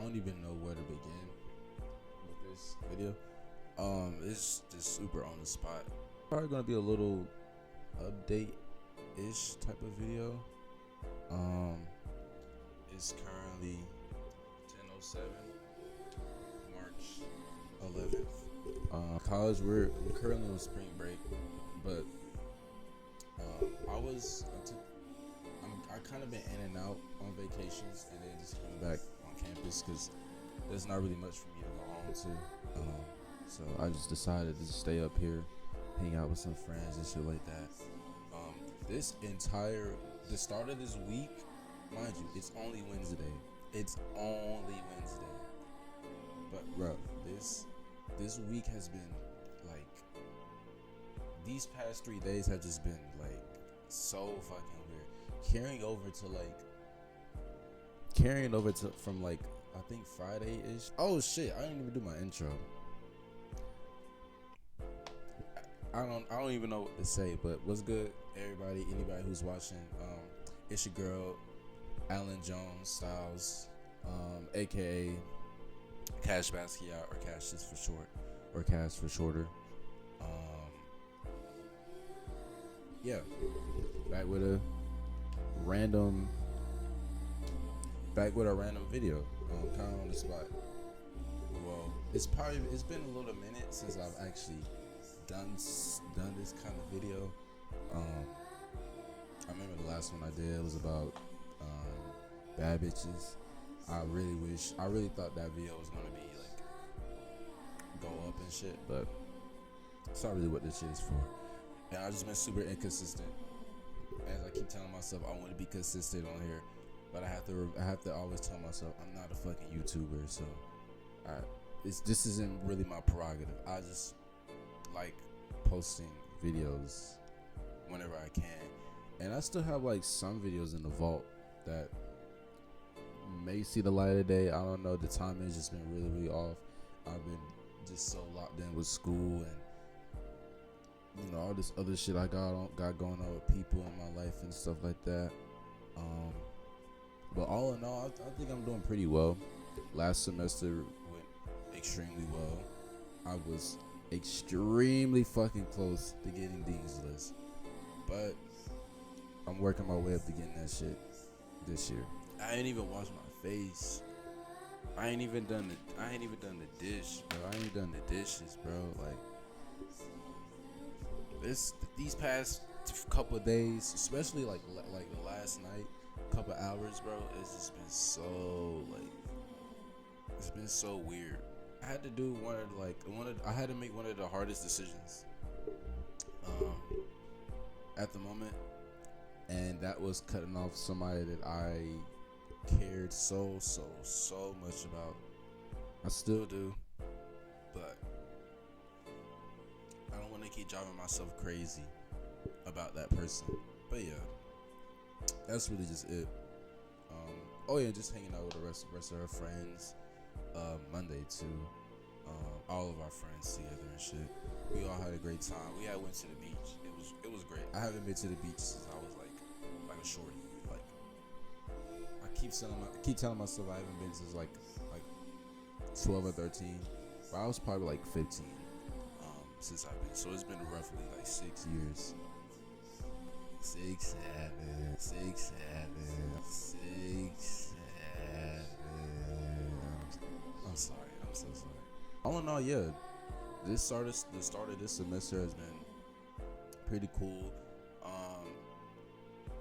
don't even know where to begin with this video. It's just super on the spot. Probably gonna be a little update-ish type of video. It's currently 10:07, March 11th. College, we're currently on spring break, but I kind of been in and out on vacations, and then just coming back on campus because there's not really much for me to go home to. So I just decided to just stay up here, hang out with some friends and shit like that. The start of this week, mind you, it's only Wednesday. But bro, this week has been like, these past 3 days have just been like so fucking weird. Carrying over to from like, I think Friday-ish. Oh shit, I didn't even do my intro. I don't even know what to say, but what's good, everybody, anybody who's watching. It's your girl, Alan Jones Styles, aka Cash Basquiat, or Cash just for short, or Cash for shorter. Yeah, back with a random video, kind of on the spot. Well, it's been a little minute since I've actually done this kind of video. I remember the last one I did was about bad bitches. I really thought that video was gonna be like go up and shit, but it's not really what this shit is for. And I've just been super inconsistent. As I keep telling myself, I want to be consistent on here, but I have to always tell myself I'm not a fucking YouTuber. So this isn't really my prerogative. I just like posting videos whenever I can, and I still have like some videos in the vault that may see the light of day. I don't know. The timing has just been really off. I've been just so locked in with school and all this other shit I got going on with people in my life and stuff like that. But all in all, I think I'm doing pretty well. Last semester went extremely well. I was extremely fucking close to getting Dean's List, but I'm working my way up to getting that shit this year. I ain't even washed my face. I ain't even done the dish, bro. I ain't done the dishes, bro. Like, these past couple of days, especially like the last night, couple hours, bro, it's just been so it's been so weird. I had to do I had to make one of the hardest decisions at the moment, and that was cutting off somebody that I cared so much about. I still do, but I don't want to keep driving myself crazy about that person. But yeah, that's really just it. Oh yeah, just hanging out with the rest of her friends. Monday too. All of our friends together and shit. We all had a great time. We went to the beach. It was great. I haven't been to the beach since I was like a shorty. Like, I keep telling myself I haven't been since like 12 or 13. But I was probably like 15 since I've been. So it's been roughly like 6 years. 6, 7. I'm sorry. I'm so sorry. All in all, yeah, the start of this semester has been pretty cool.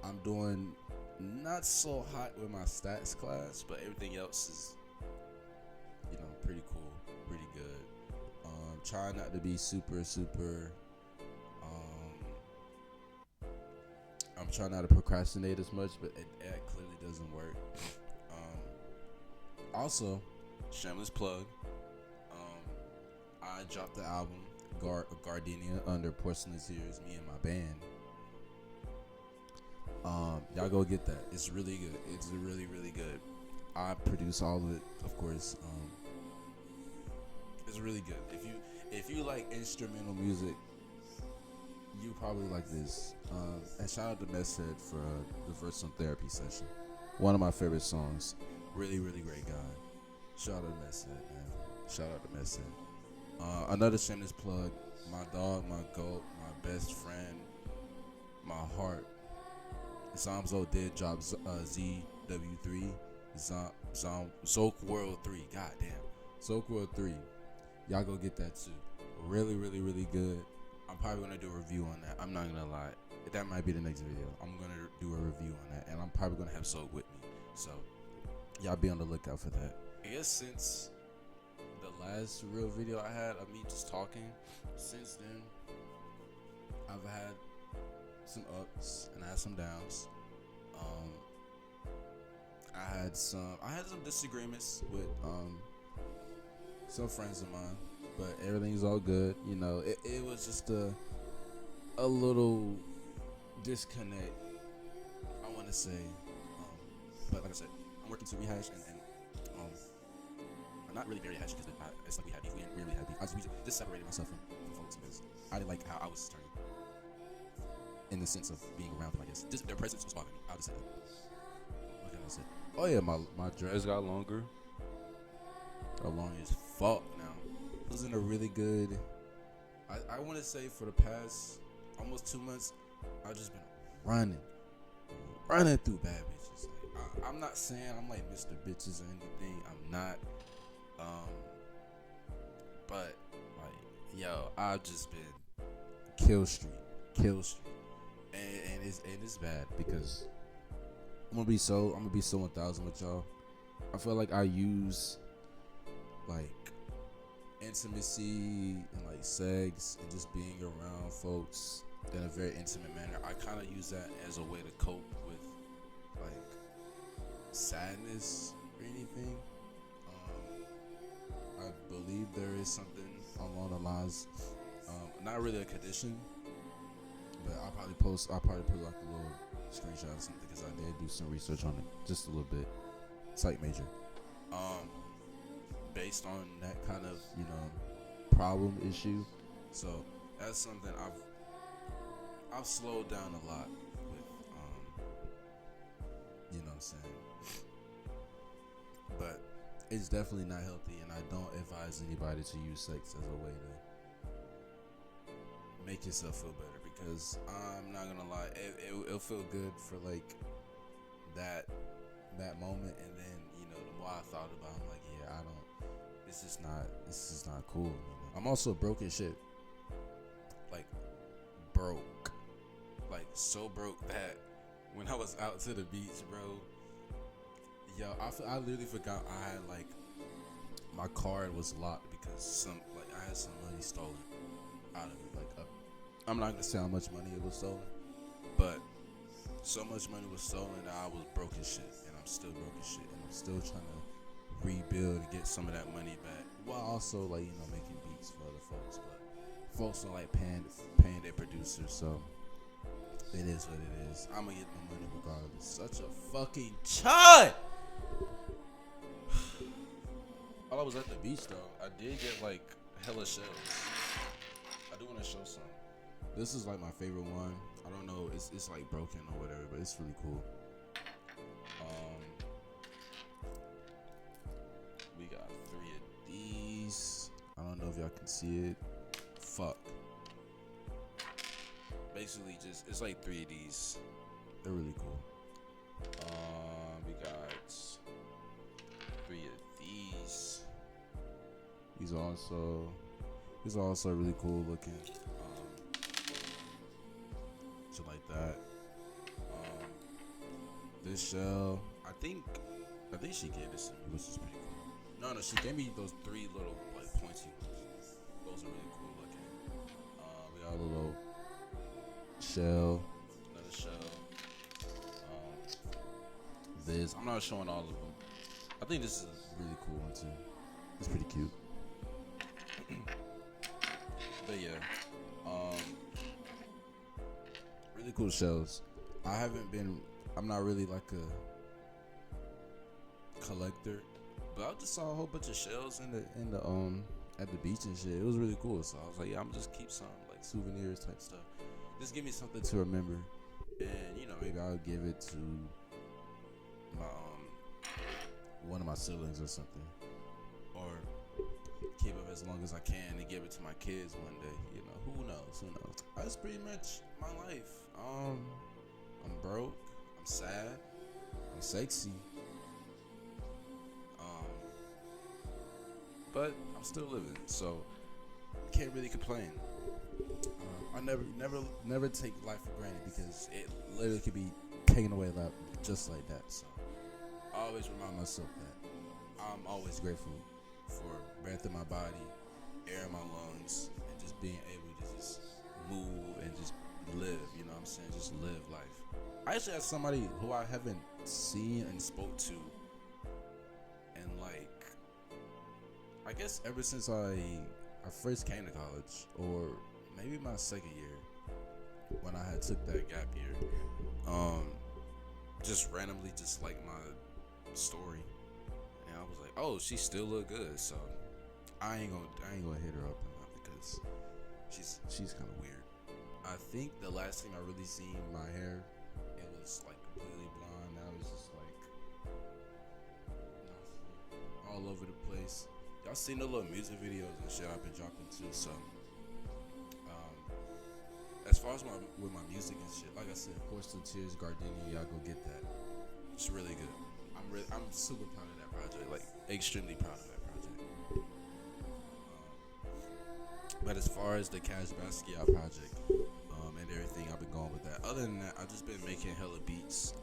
I'm doing not so hot with my stats class, but everything else is, pretty cool, pretty good. Trying not to be super. I'm trying not to procrastinate as much, but it clearly doesn't work. Also, shameless plug. I dropped the album Gardenia under Porcelain Tears, me and my band. Y'all go get that. It's really good. It's really good. I produce all of it, of course. It's really good. If you like instrumental music, you probably like this. And shout out to Meshead for the Versatile Therapy session. One of my favorite songs. Really great guy. Shout out to Messi, man. Shout out to Messi. Another shameless plug. My dog, my goat, my best friend, my heart. Zamzo did drop ZW3. Zoke World 3. God damn. Zoke World 3. Y'all go get that too. Really, really, really good. I'm probably gonna do a review on that. I'm not gonna lie. That might be the next video. I'm gonna do a review on that, and I'm probably gonna have Zoke with me. So y'all be on the lookout for that. I guess since the last real video I had of me just talking, since then I've had some ups and I had some downs. I had some disagreements with some friends of mine, but everything's all good. You know, it was just a little disconnect, I want to say. But like I said, I'm working to rehash and I'm not really very hash because it's like we had beef. We didn't really have beef. I just separated myself from folks because I didn't like how I was turning in the sense of being around them. I guess just their presence was bothering me. I'll just say that. What can I say? Oh yeah, my dreads got longer. Got long as fuck now. It was in a really good. I want to say for the past almost 2 months, I've just been running through bad bitches. Like, I'm not saying I'm like Mr. Bitches or anything. I'm not. But like, yo, I've just been kill street, and it's bad because I'm gonna be so 1,000 with y'all. I feel like I use like intimacy and like sex and just being around folks in a very intimate manner. I kind of use that as a way to cope with like sadness or anything. I believe there is something along the lines, not really a condition, but I'll probably put like a little screenshot or something because I did do some research on it, just a little bit, psych major. Based on that kind of, you know, problem issue. So that's something I've slowed down a lot with, you know what I'm saying? But it's definitely not healthy, and I don't advise anybody to use sex as a way to make yourself feel better, because I'm not gonna lie, it'll feel good for like that moment, and then, you know, the more I thought about it, I'm like, yeah, this is not cool, you know? I'm also broke as shit. Like broke. Like so broke that when I was out to the beach, bro, yo, I literally forgot I had like my card was locked because I had some money stolen out of it. Like I'm not gonna say how much money it was stolen, but so much money was stolen that I was broke as shit, and I'm still broke as shit, and I'm still trying to rebuild and get some of that money back, while also like, you know, making beats for other folks. But folks are like paying their producers, so it is what it is. I'm gonna get my money regardless. Such a fucking chud. While I was at the beach though, I did get like hella shells. I do want to show some. This is like my favorite one. I don't know, it's like broken or whatever, but it's really cool. We got 3 of these. I don't know if y'all can see it. Fuck. Basically just, it's like 3 of these. They're really cool. We got 3 of these. These are also really cool looking. So like that. This shell, I think she gave this to me, which is pretty cool. No, she gave me those 3 little like pointy ones. Those are really cool looking. We got a little shell, another shell. This, I'm not showing all of them. I think this is a really cool one too. It's pretty cute. But yeah, really cool shells. I'm not really like a collector, but I just saw a whole bunch of shells in the at the beach and shit. It was really cool, so I was like, yeah, I'm just keep some like souvenirs type stuff. Just give me something to remember, and you know, maybe I'll give it to my one of my siblings or something. as long as I can and give it to my kids one day. You know, who knows? Who knows? That's pretty much my life. I'm broke. I'm sad. I'm sexy. But I'm still living, so can't really complain. I never take life for granted because it literally could be taken away just like that. So I always remind myself that I'm always grateful for breath in my body, air in my lungs, and just being able to just move and just live. You know what I'm saying? Just live life. I actually had somebody who I haven't seen and spoke to, and like, I guess ever since I first came to college, or maybe my second year, when I had took that gap year, just randomly just like my story, and I was like, oh, she still look good, so I ain't gonna hit her up or not because she's kind of weird. I think the last time I really seen my hair, it was like completely blonde. Now it's just like, you know, all over the place. Y'all seen the little music videos and shit I've been dropping too. So, as far as with my music and shit, like I said, Horse to Tears, Gardenia, y'all go get that. It's really good. I'm super proud of that project. Like, extremely proud of that project. But as far as the Cash Basquiat project, and everything, I've been going with that. Other than that, I've just been making hella beats.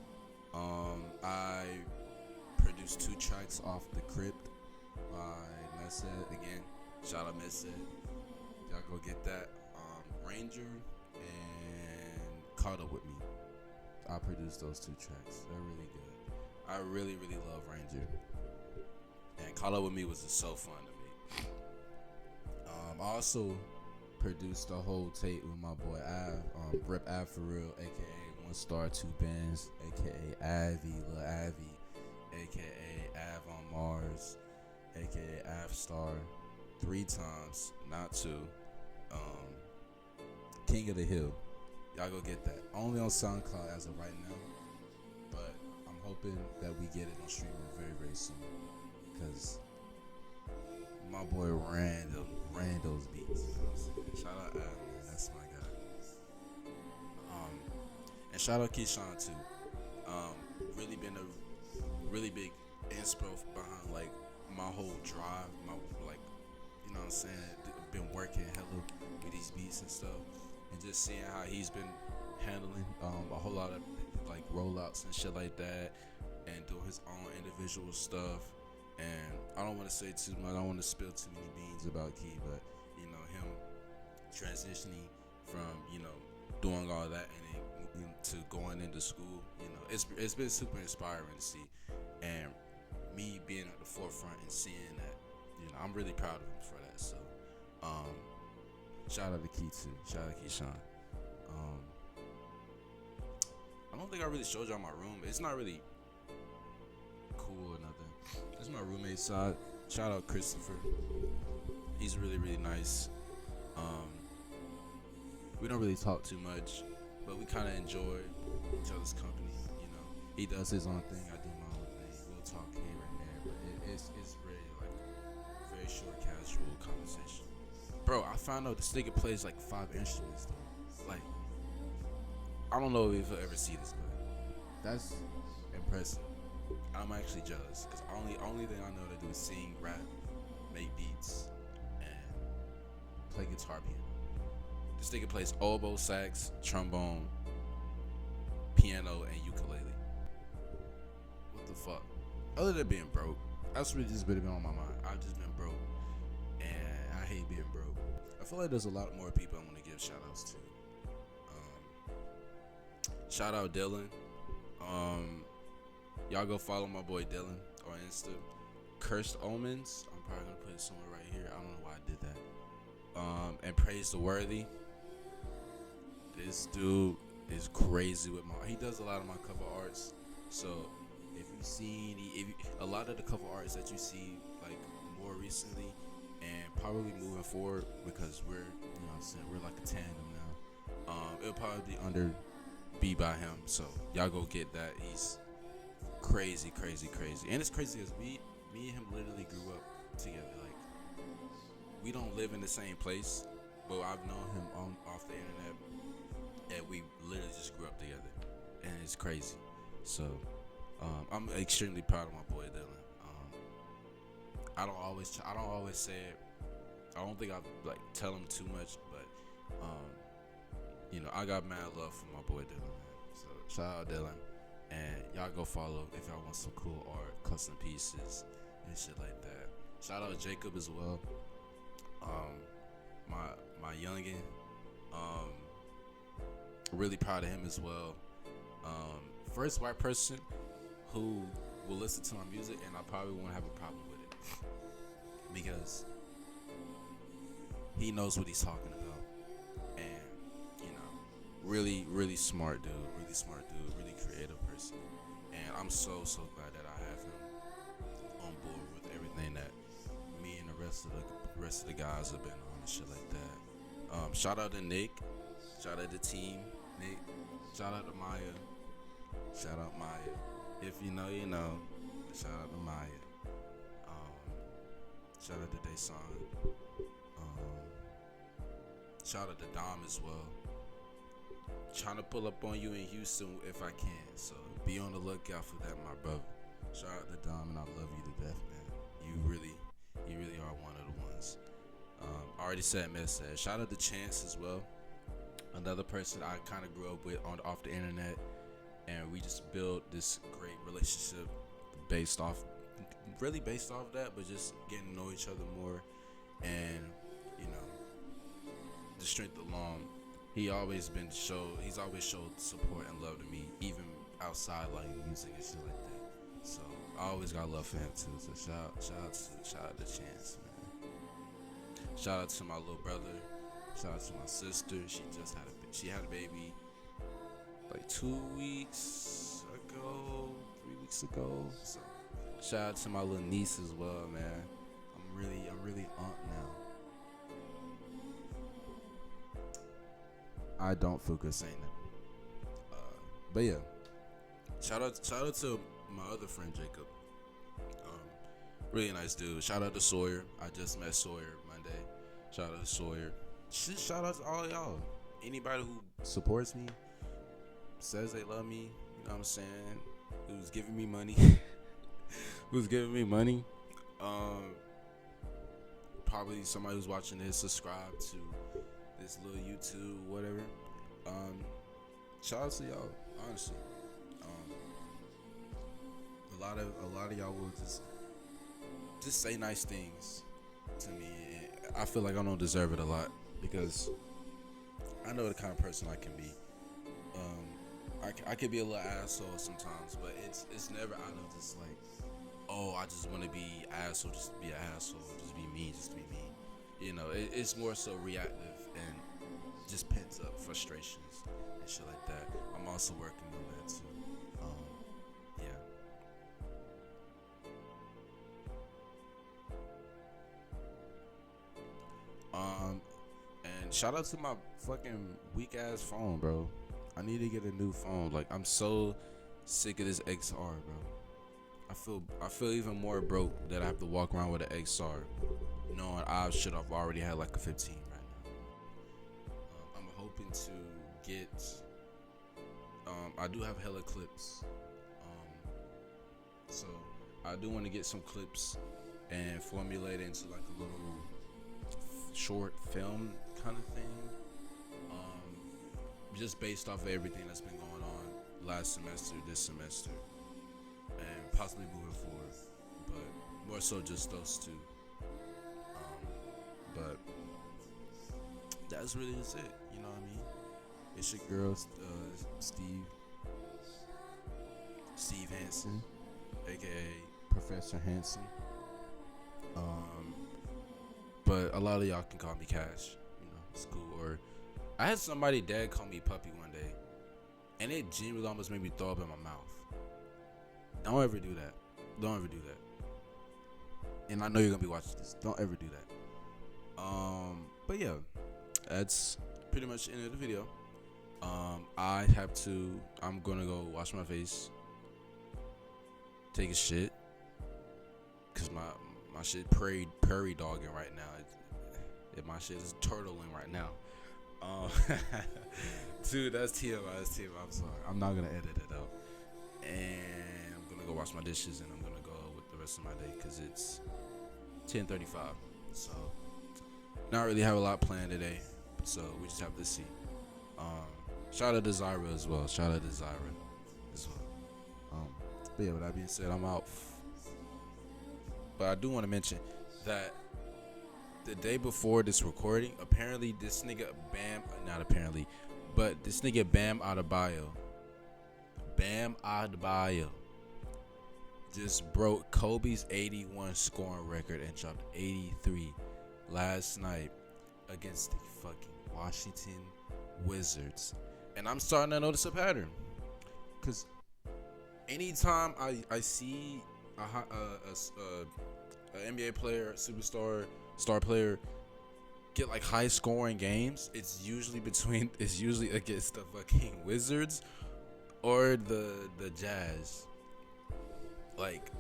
I produced 2 tracks off The Crypt by Messed. Again, shout out Messed. Y'all go get that. Ranger and Caught Up With Me. I produced those 2 tracks. They're really good. I really, really love Ranger. And Caught Up With Me was just so fun to me. I also produced the whole tape with my boy Av, Rip Av for real, aka 1 Star 2 Bands, aka Avi, Lil Avi, aka Av on Mars, aka Av Star, 3 times, not 2. King of the Hill. Y'all go get that. Only on SoundCloud as of right now, but I'm hoping that we get it on streaming very, very soon, because my boy ran those beats. You know what I'm saying? Shout out Av, man. That's my guy. And shout out Keyshawn too. Really been a really big inspo behind like my whole drive. My like, you know what I'm saying? Been working hella with these beats and stuff, and just seeing how he's been handling a whole lot of like rollouts and shit like that, and doing his own individual stuff. And I don't want to say too much. I don't want to spill too many beans about Key, but you know, him transitioning from, you know, doing all that and then to going into school, you know, it's been super inspiring to see, and me being at the forefront and seeing that, you know, I'm really proud of him for that. So, shout out to Key too. Shout out to Keyshawn. I don't think I really showed y'all my room. It's not really cool or nothing. This is my roommate's side. Shout out Christopher. He's really, really nice. We don't really talk too much, but we kind of enjoy each other's company. You know, he does his own thing, I do my own thing. We'll talk here and there, but it's really like very short, casual conversation. Bro, I found out this nigga plays like 5 instruments though. Like, I don't know if you'll ever see this, but that's impressive. I'm actually jealous, because only thing I know to do is sing, rap, make beats, and play guitar, piano. This nigga plays oboe, sax, trombone, piano, and ukulele. What the fuck? Other than being broke, that's really just been on my mind. I've just been broke, and I hate being broke. I feel like there's a lot more people I want to give shout outs to. Shout out Dylan. Y'all go follow my boy Dylan on Insta. Cursed Omens. I'm probably gonna put it somewhere right here. I don't know why I did that. And Praise the Worthy. This dude is crazy with he does a lot of my cover arts. So if you see a lot of the cover arts that you see like more recently and probably moving forward, because we're, you know what I'm saying, we're like a tandem now. It'll probably be by him. So y'all go get that. He's crazy. And it's crazy because me and him literally grew up together. Like, we don't live in the same place, but I've known him off the internet, and we literally just grew up together, and it's crazy. So I'm extremely proud of my boy Dylan. I don't always say it. I don't think I like tell him too much, but I got mad love for my boy Dylan, man. So shout out Dylan, and y'all go follow if y'all want some cool art, custom pieces, and shit like that. Shout out Jacob as well. My youngin. Really proud of him as well. First white person who will listen to my music, and I probably won't have a problem with it because he knows what he's talking about, and really, really smart dude, really creative person, and I'm so glad that I have him on board with everything that me and the rest of the guys have been on and shit like that. Shout out to Nick, shout out to team Nick, shout out to Maya, shout out Maya. If you know, you know. Shout out to Maya. Shout out to Desan. Shout out to Dom as well. Trying to pull up on you in Houston if I can. So be on the lookout for that, my brother. Shout out to Dom, and I love you to death, man. You really are one of the ones. Already said message. Shout out to Chance as well. Another person I kind of grew up with off the internet, and we just built this great relationship based off that, but just getting to know each other more, and the strength along. He's always showed support and love to me, even outside like music and shit like that. So I always got love for him too. So shout out to Chance, man. Shout out to my little brother. Shout out to my sister. She had a baby like 2 weeks ago, 3 weeks ago. So shout out to my little niece as well, man. I'm really aunt now. I don't feel good saying that. But yeah, shout out to my other friend Jacob. Really nice dude. Shout out to Sawyer. I just met Sawyer Monday. Shout out to Sawyer. Shout out to all y'all. Anybody who supports me, says they love me, you know what I'm saying, who's giving me money. Probably somebody who's watching this, subscribe to this little YouTube, whatever. Shout out to y'all, honestly. A lot of y'all will just say nice things to me. I feel like I don't deserve it a lot because I know the kind of person I can be. I could be a little asshole sometimes, but it's never out of just like, oh, I just want to be asshole, just be an asshole, just be mean, just be mean. It's more so reactive and just pent up frustrations and shit like that. I'm also working on that too. And shout out to my fucking weak ass phone, bro. I need to get a new phone. Like, I'm so sick of this XR, bro. I feel even more broke that I have to walk around with an XR, knowing I should have already had like a 15 right now. I'm hoping to get. I do have hella clips. So I do want to get some clips and formulate it into like a little short film kind of thing. Just based off of everything that's been going on last semester, this semester, and possibly moving forward, but more so just those two. But that's really just it, you know what I mean? It's your girl, Steve Hansen, aka Professor Hansen. But a lot of y'all can call me Cash, it's cool. Or I had somebody dad call me Puppy one day, and it genuinely almost made me throw up in my mouth. Don't ever do that. And I know you're gonna be watching this. Don't ever do that. But yeah, that's pretty much the end of the video. I'm gonna go wash my face, take a shit, cause my shit prairie dogging right now. If my shit is turtling right now. Um, dude, that's TMI. That's TMI. I'm sorry. I'm not gonna edit it out. And I'm gonna go wash my dishes, and I'm gonna go with the rest of my day because it's 10:35. So, not really have a lot planned today. So we just have to see. Shout out to Zyra as well. Shout out to Zyra as well. But yeah, with that being said, I'm out. But I do want to mention that the day before this recording, apparently this nigga not apparently, but this nigga Bam Adebayo just broke Kobe's 81 scoring record and dropped 83 last night against the fucking Washington Wizards. And I'm starting to notice a pattern, because anytime I see a NBA player, superstar, star player get like high scoring games, it's usually against the fucking Wizards or the Jazz. Like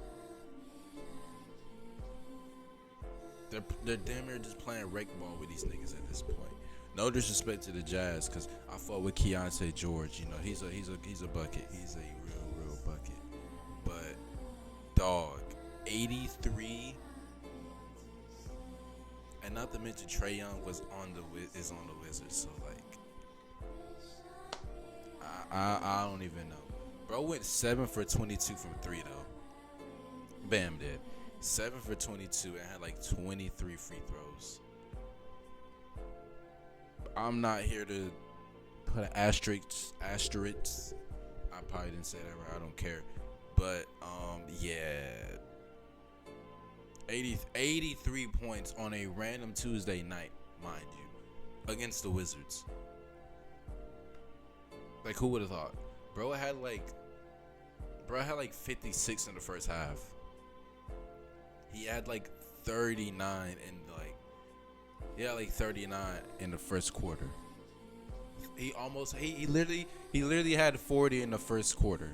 they're damn near just playing rake ball with these niggas at this point. No disrespect to the Jazz, cause I fought with Keontae George. You know, he's a bucket. He's a real bucket. But dog, 83. And not to mention Trae Young is on the Wizards, so like, I don't even know. Bro went 7 for 22 from 3 though. Bam did 7 for 22 and had like 23 free throws. I'm not here to put an asterisk. I probably didn't say that right. I don't care. But yeah. 83 points on a random Tuesday night, mind you, against the Wizards. Like, who would have thought? Bro had like 56 in the first half. He had like 39 like 39 in the first quarter. He literally had 40 in the first quarter.